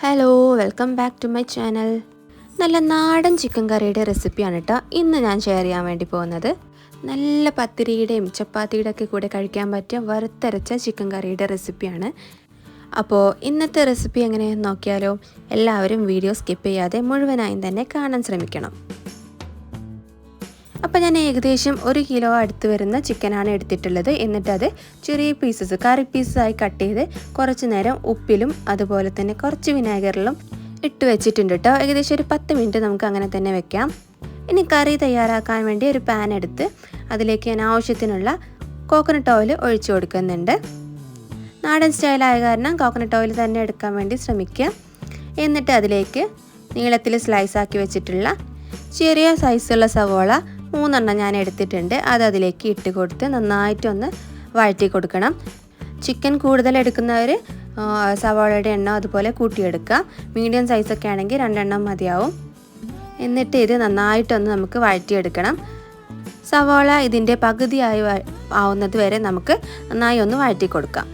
Hello welcome back to my channel. നല്ല നാടൻ chicken കറിയുടെ റെസിപ്പിയാണ് കേട്ടോ ഇന്ന് ഞാൻ ഷെയർ ചെയ്യാൻ വേണ്ടി പോകുന്നത്. നല്ല പത്തിരിയുടെയും ചപ്പാത്തിയുടെ ഒക്കെ കൂടെ കഴിക്കാൻ പറ്റിയ വറുത്തരച്ച ചിക്കൻ കറിയുടെ റെസിപ്പിയാണ്. അപ്പോൾ ഇന്നത്തെ റെസിപ്പി എങ്ങനെയെന്ന് നോക്കിയാലോ. എല്ലാവരും വീഡിയോ സ്കിപ്പ് ചെയ്യാതെ മുഴുവനായും തന്നെ കാണാൻ ശ്രമിക്കണം. അപ്പോൾ ഞാൻ ഏകദേശം 1 കിലോ അടുത്ത് വരുന്ന ചിക്കനാണ് എടുത്തിട്ടുള്ളത്. എന്നിട്ടത് ചെറിയ പീസസ് കറി പീസസായി കട്ട് ചെയ്ത് കുറച്ച് നേരം ഉപ്പിലും അതുപോലെ തന്നെ കുറച്ച് വിനാഗറിലും ഇട്ട് വെച്ചിട്ടുണ്ട് കേട്ടോ. ഏകദേശം ഒരു 10 മിനിറ്റ് നമുക്ക് അങ്ങനെ തന്നെ വെക്കാം. ഇനി കറി തയ്യാറാക്കാൻ വേണ്ടി ഒരു പാൻ എടുത്ത് അതിലേക്ക് ഞാൻ ആവശ്യത്തിനുള്ള കോക്കനട്ട് ഓയിൽ ഒഴിച്ചു കൊടുക്കുന്നുണ്ട്. നാടൻ സ്റ്റൈലായ കാരണം കോക്കനട്ട് ഓയിൽ തന്നെ എടുക്കാൻ വേണ്ടി ശ്രമിക്കുക. എന്നിട്ട് അതിലേക്ക് നീളത്തിൽ സ്ലൈസാക്കി വെച്ചിട്ടുള്ള ചെറിയ സൈസുള്ള സവോള 3 ഞാൻ എടുത്തിട്ടുണ്ട്. അത് അതിലേക്ക് ഇട്ട് കൊടുത്ത് നന്നായിട്ടൊന്ന് വഴറ്റി കൊടുക്കണം. ചിക്കൻ കൂടുതൽ എടുക്കുന്നവർ സവോളയുടെ എണ്ണം അതുപോലെ കൂട്ടിയെടുക്കുക. മീഡിയം സൈസൊക്കെ ആണെങ്കിൽ 2 എണ്ണം മതിയാവും. എന്നിട്ട് ഇത് നന്നായിട്ടൊന്ന് നമുക്ക് വഴറ്റിയെടുക്കണം. സവോള ഇതിൻ്റെ പകുതിയായി ആവുന്നത് വരെ നമുക്ക് നന്നായി ഒന്ന് വഴറ്റി കൊടുക്കാം.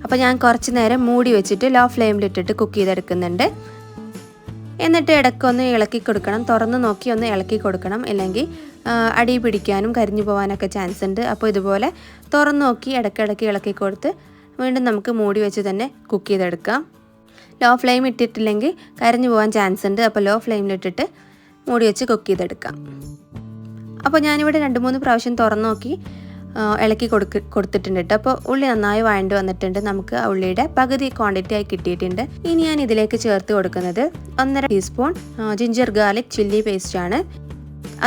അപ്പോൾ ഞാൻ കുറച്ച് നേരം മൂടി വെച്ചിട്ട് ലോ ഫ്ലെയിമിലിട്ടിട്ട് കുക്ക് ചെയ്തെടുക്കുന്നുണ്ട്. എന്നിട്ട് ഇടയ്ക്കൊന്ന് ഇളക്കി കൊടുക്കണം. തുറന്ന് നോക്കി ഒന്ന് ഇളക്കി കൊടുക്കണം, ഇല്ലെങ്കിൽ അടി പിടിക്കാനും കരിഞ്ഞു പോകാനൊക്കെ ചാൻസ് ഉണ്ട്. അപ്പോൾ ഇതുപോലെ തുറന്ന് നോക്കി ഇടയ്ക്കിടയ്ക്ക് ഇളക്കി കൊടുത്ത് വീണ്ടും നമുക്ക് മൂടി വെച്ച് തന്നെ കുക്ക് ചെയ്തെടുക്കാം. ലോ ഫ്ലെയിം ഇട്ടിട്ടില്ലെങ്കിൽ കരിഞ്ഞു പോകാൻ ചാൻസ് ഉണ്ട്. അപ്പോൾ ലോ ഫ്ലെയിമിലിട്ടിട്ട് മൂടി വെച്ച് കുക്ക് ചെയ്തെടുക്കാം. അപ്പോൾ ഞാനിവിടെ 2-3 പ്രാവശ്യം തുറന്ന് നോക്കി ഇളക്കി കൊടുത്തിട്ടുണ്ട് കേട്ടോ. അപ്പോൾ ഉള്ളി നന്നായി വഴണ്ട് വന്നിട്ടുണ്ട്. നമുക്ക് ഉള്ളിയുടെ പകുതി ക്വാണ്ടിറ്റി ആയി കിട്ടിയിട്ടുണ്ട്. ഇനി ഞാൻ ഇതിലേക്ക് ചേർത്ത് കൊടുക്കുന്നത് 1.5 ടീസ്പൂൺ ജിഞ്ചർ ഗാർലിക് ചില്ലി പേസ്റ്റാണ്.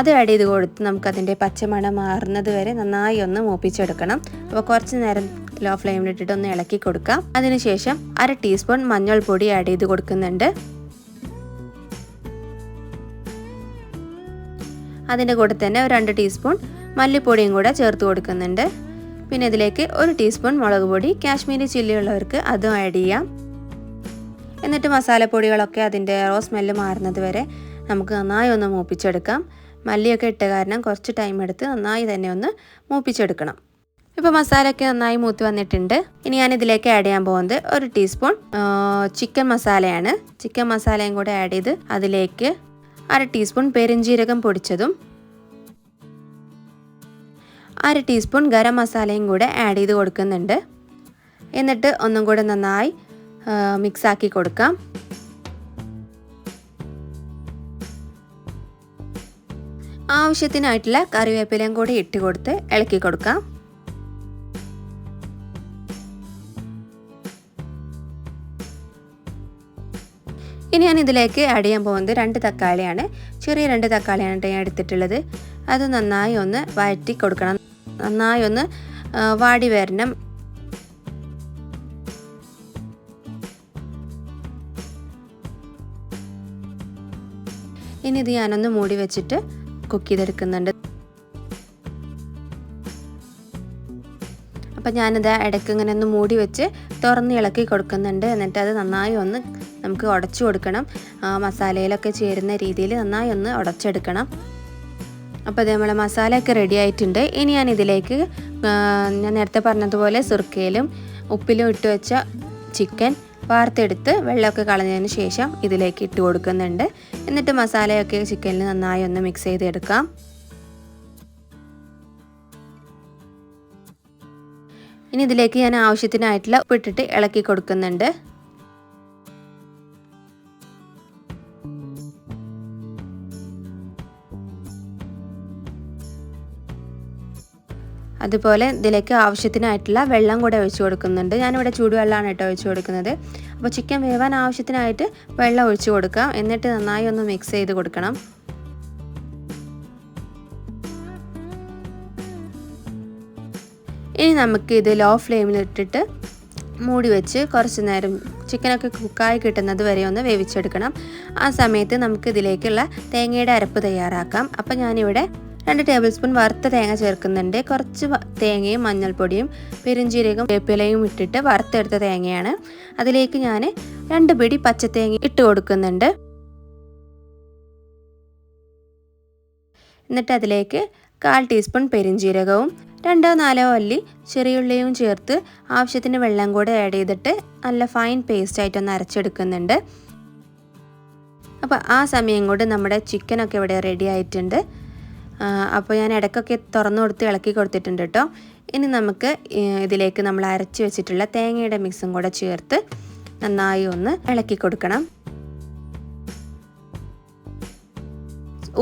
അത് ആഡ് ചെയ്ത് കൊടുത്ത് നമുക്കതിൻ്റെ പച്ചമണം മാറുന്നത് വരെ നന്നായി ഒന്ന് മൂപ്പിച്ചെടുക്കണം. അപ്പോൾ കുറച്ച് നേരം ലോ ഫ്ലെയിമിലിട്ടിട്ട് ഒന്ന് ഇളക്കി കൊടുക്കാം. അതിനുശേഷം 1/2 ടീസ്പൂൺ മഞ്ഞൾപ്പൊടി ആഡ് ചെയ്ത് കൊടുക്കുന്നുണ്ട്. അതിൻ്റെ കൂടെ തന്നെ ഒരു 2 ടീസ്പൂൺ മല്ലിപ്പൊടിയും കൂടെ ചേർത്ത് കൊടുക്കുന്നുണ്ട്. പിന്നെ ഇതിലേക്ക് 1 ടീസ്പൂൺ മുളക് പൊടി, കാശ്മീരി ചില്ലി ഉള്ളവർക്ക് അതും ആഡ് ചെയ്യാം. എന്നിട്ട് മസാലപ്പൊടികളൊക്കെ അതിൻ്റെ സ്മെല്ല് മാറുന്നത് വരെ നമുക്ക് നന്നായി ഒന്ന് മൂപ്പിച്ചെടുക്കാം. മല്ലിയൊക്കെ ഇട്ട കാരണം കുറച്ച് ടൈം എടുത്ത് നന്നായി തന്നെ ഒന്ന് മൂപ്പിച്ചെടുക്കണം. ഇപ്പോൾ മസാലയൊക്കെ നന്നായി മൂത്ത് വന്നിട്ടുണ്ട്. ഇനി ഞാൻ ഇതിലേക്ക് ആഡ് ചെയ്യാൻ പോകുന്നത് 1 ടീസ്പൂൺ ചിക്കൻ മസാലയാണ്. ചിക്കൻ മസാലയും കൂടെ ആഡ് ചെയ്ത് അതിലേക്ക് 1/2 ടീസ്പൂൺ പെരിഞ്ജീരകം പൊടിച്ചതും 1/2 ടീസ്പൂൺ ഗരം മസാലയും കൂടെ ആഡ് ചെയ്ത് കൊടുക്കുന്നുണ്ട്. എന്നിട്ട് ഒന്നും കൂടെ നന്നായി മിക്സാക്കി കൊടുക്കാം. ആവശ്യത്തിനായിട്ടുള്ള കറിവേപ്പിലയും കൂടി ഇട്ട് കൊടുത്ത് ഇളക്കി കൊടുക്കാം. ഇനി ഞാൻ ഇതിലേക്ക് ആഡ് ചെയ്യാൻ പോകുന്നത് 2 തക്കാളിയാണ്. ചെറിയ 2 തക്കാളിയാണ് ഞാൻ എടുത്തിട്ടുള്ളത്. അത് നന്നായി ഒന്ന് വഴറ്റി കൊടുക്കണം. നന്നായി ഒന്ന് വാടി വരണം. ഇനി ഇത് ഞാനൊന്ന് മൂടി വെച്ചിട്ട് കുക്ക് ചെയ്തെടുക്കുന്നുണ്ട്. അപ്പം ഞാനിത് ഇടയ്ക്ക് ഇങ്ങനെ ഒന്ന് മൂടി വെച്ച് തുറന്ന് ഇളക്കി കൊടുക്കുന്നുണ്ട്. എന്നിട്ട് അത് നന്നായി ഒന്ന് നമുക്ക് ഉടച്ചു കൊടുക്കണം. മസാലയിലൊക്കെ ചേരുന്ന രീതിയിൽ നന്നായി ഒന്ന് ഉടച്ചെടുക്കണം. അപ്പോൾ ഇത് നമ്മളെ മസാലയൊക്കെ റെഡി ആയിട്ടുണ്ട്. ഇനി ഞാൻ ഇതിലേക്ക് ഞാൻ നേരത്തെ പറഞ്ഞതുപോലെ സുർക്കയിലും ഉപ്പിലും ഇട്ട് വെച്ച ചിക്കൻ വാർത്തെടുത്ത് വെള്ളമൊക്കെ കളഞ്ഞതിന് ശേഷം ഇതിലേക്ക് ഇട്ട് കൊടുക്കുന്നുണ്ട്. എന്നിട്ട് മസാലയൊക്കെ ചിക്കനിൽ നന്നായി ഒന്ന് മിക്സ് ചെയ്തെടുക്കാം. ഇനി ഇതിലേക്ക് ഞാൻ ആവശ്യത്തിനായിട്ടുള്ള ഉപ്പിട്ടിട്ട് ഇളക്കി കൊടുക്കുന്നുണ്ട്. അതുപോലെ ഇതിലേക്ക് ആവശ്യത്തിനായിട്ടുള്ള വെള്ളം കൂടെ ഒഴിച്ചു കൊടുക്കുന്നുണ്ട്. ഞാനിവിടെ ചൂടുവെള്ളമാണ് കേട്ടോ ഒഴിച്ചു കൊടുക്കുന്നത്. അപ്പോൾ ചിക്കൻ വേവാൻ ആവശ്യത്തിനായിട്ട് വെള്ളം ഒഴിച്ചു കൊടുക്കാം. എന്നിട്ട് നന്നായി ഒന്ന് മിക്സ് ചെയ്ത് കൊടുക്കണം. ഇനി നമുക്ക് ഇത് ലോ ഫ്ലെയിമിലിട്ടിട്ട് മൂടി വെച്ച് കുറച്ച് നേരം ചിക്കനൊക്കെ കുക്കായി കിട്ടുന്നത് വരെ ഒന്ന് വേവിച്ചെടുക്കണം. ആ സമയത്ത് നമുക്ക് ഇതിലേക്കുള്ള തേങ്ങയുടെ അരപ്പ് തയ്യാറാക്കാം. അപ്പോൾ ഞാനിവിടെ 2 ടേബിൾ സ്പൂൺ വറുത്ത തേങ്ങ ചേർക്കുന്നുണ്ട്. കുറച്ച് തേങ്ങയും മഞ്ഞൾപ്പൊടിയും പെരിഞ്ജീരകം വേപ്പിലയും ഇട്ടിട്ട് വറുത്തെടുത്ത തേങ്ങയാണ്. അതിലേക്ക് ഞാൻ 2 പിടി പച്ചത്തേങ്ങ ഇട്ട് കൊടുക്കുന്നുണ്ട്. എന്നിട്ട് അതിലേക്ക് 1/4 ടീസ്പൂൺ പെരിഞ്ജീരകവും 2 4 അല്ലി ചെറിയുള്ളിയും ചേർത്ത് ആവശ്യത്തിന് വെള്ളം കൂടെ ആഡ് ചെയ്തിട്ട് നല്ല ഫൈൻ പേസ്റ്റ് ആയിട്ടൊന്ന് അരച്ചെടുക്കുന്നുണ്ട്. അപ്പോൾ ആ സമയം കൊണ്ട് നമ്മുടെ ചിക്കനൊക്കെ ഇവിടെ റെഡി ആയിട്ടുണ്ട്. അപ്പോൾ ഞാൻ ഇടയ്ക്കൊക്കെ തുറന്നു കൊടുത്ത് ഇളക്കി കൊടുത്തിട്ടുണ്ട് കേട്ടോ. ഇനി നമുക്ക് ഇതിലേക്ക് നമ്മൾ അരച്ച് വെച്ചിട്ടുള്ള തേങ്ങയുടെ മിക്സും കൂടെ ചേർത്ത് നന്നായി ഒന്ന് ഇളക്കി കൊടുക്കണം.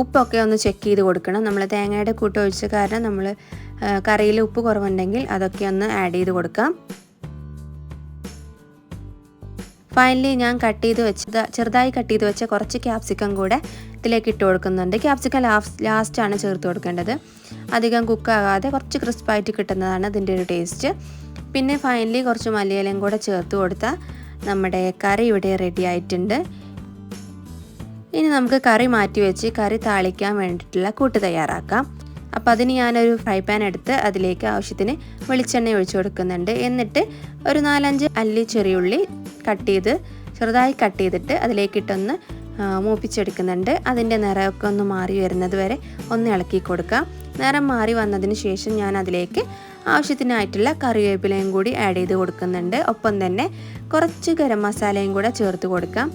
ഉപ്പൊക്കെ ഒന്ന് ചെക്ക് ചെയ്ത് കൊടുക്കണം. നമ്മൾ തേങ്ങയുടെ കൂട്ട് ഒഴിച്ച കാരണം നമ്മൾ കറിയിൽ ഉപ്പ് കുറവുണ്ടെങ്കിൽ അതൊക്കെ ഒന്ന് ആഡ് ചെയ്ത് കൊടുക്കാം. ഫൈനലി ഞാൻ ചെറുതായി കട്ട് ചെയ്ത് വെച്ച കുറച്ച് ക്യാപ്സിക്കം കൂടെ ഇതിലേക്ക് ഇട്ട് കൊടുക്കുന്നുണ്ട്. ക്യാപ്സിക്കം ലാസ്റ്റാണ് ചേർത്ത് കൊടുക്കേണ്ടത്. അധികം കുക്കാകാതെ കുറച്ച് ക്രിസ്പായിട്ട് കിട്ടുന്നതാണ് ഇതിൻ്റെ ഒരു ടേസ്റ്റ്. പിന്നെ ഫൈനലി കുറച്ച് മല്ലിയിലയും കൂടെ ചേർത്ത് കൊടുത്താൽ നമ്മുടെ കറി ഇവിടെ റെഡി ആയിട്ടുണ്ട്. ഇനി നമുക്ക് കറി മാറ്റി വെച്ച് കറി താളിക്കാൻ വേണ്ടിയിട്ടുള്ള കൂട്ട് തയ്യാറാക്കാം. അപ്പോൾ അതിന് ഞാനൊരു ഫ്രൈ പാൻ എടുത്ത് അതിലേക്ക് ആവശ്യത്തിന് വെളിച്ചെണ്ണ ഒഴിച്ചു കൊടുക്കുന്നുണ്ട്. എന്നിട്ട് ഒരു 4-5 അല്ലി ചെറിയുള്ളി ചെറുതായി കട്ട് ചെയ്തിട്ട് അതിലേക്കിട്ടൊന്ന് മൂപ്പിച്ചെടുക്കുന്നുണ്ട്. അതിൻ്റെ നിറമൊക്കെ ഒന്ന് മാറി വരുന്നത് വരെ ഒന്ന് ഇളക്കി കൊടുക്കാം. നിറം മാറി വന്നതിന് ശേഷം ഞാൻ അതിലേക്ക് ആവശ്യത്തിനായിട്ടുള്ള കറിവേപ്പിലയും കൂടി ആഡ് ചെയ്ത് കൊടുക്കുന്നുണ്ട്. ഒപ്പം തന്നെ കുറച്ച് ഗരം മസാലയും കൂടെ ചേർത്ത് കൊടുക്കാം.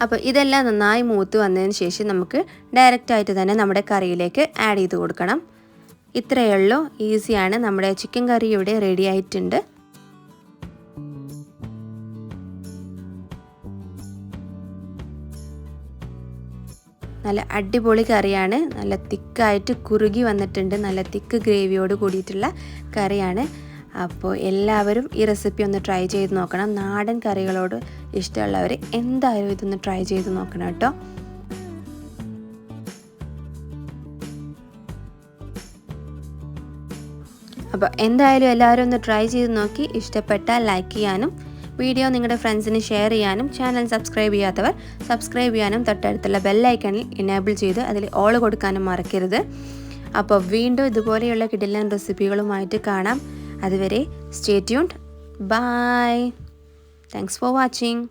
അപ്പോൾ ഇതെല്ലാം നന്നായി മൂത്ത് വന്നതിന് ശേഷം നമുക്ക് ഡയറക്റ്റായിട്ട് തന്നെ നമ്മുടെ കറിയിലേക്ക് ആഡ് ചെയ്ത് കൊടുക്കണം. ഇത്രയേ ഉള്ളൂ, ഈസിയാണ്. നമ്മുടെ ചിക്കൻ കറി ഇവിടെ റെഡി ആയിട്ടുണ്ട്. നല്ല അടിപൊളി കറിയാണ്. നല്ല തിക്കായിട്ട് കുറുകി വന്നിട്ടുണ്ട്. നല്ല തിക്ക് ഗ്രേവിയോട് കൂടിയിട്ടുള്ള കറിയാണ്. അപ്പോൾ എല്ലാവരും ഈ റെസിപ്പി ഒന്ന് ട്രൈ ചെയ്ത് നോക്കണം. നാടൻ കറികളോട് ഇഷ്ടമുള്ളവർ എന്തായാലും ഇതൊന്ന് ട്രൈ ചെയ്ത് നോക്കണം കേട്ടോ. അപ്പോൾ എന്തായാലും എല്ലാവരും ഒന്ന് ട്രൈ ചെയ്ത് നോക്കി ഇഷ്ടപ്പെട്ടാൽ ലൈക്ക് ചെയ്യാനും വീഡിയോ നിങ്ങളുടെ ഫ്രണ്ട്സിന് ഷെയർ ചെയ്യാനും ചാനൽ സബ്സ്ക്രൈബ് ചെയ്യാത്തവർ സബ്സ്ക്രൈബ് ചെയ്യാനും തൊട്ടടുത്തുള്ള ബെല്ലൈക്കണിൽ എനേബിൾ ചെയ്ത് അതിൽ ഓൾ കൊടുക്കാനും മറക്കരുത്. അപ്പോൾ വീണ്ടും ഇതുപോലെയുള്ള കിടിലൻ റെസിപ്പികളുമായിട്ട് കാണാം. അതുവരെ stay tuned. Bye. Thanks for watching.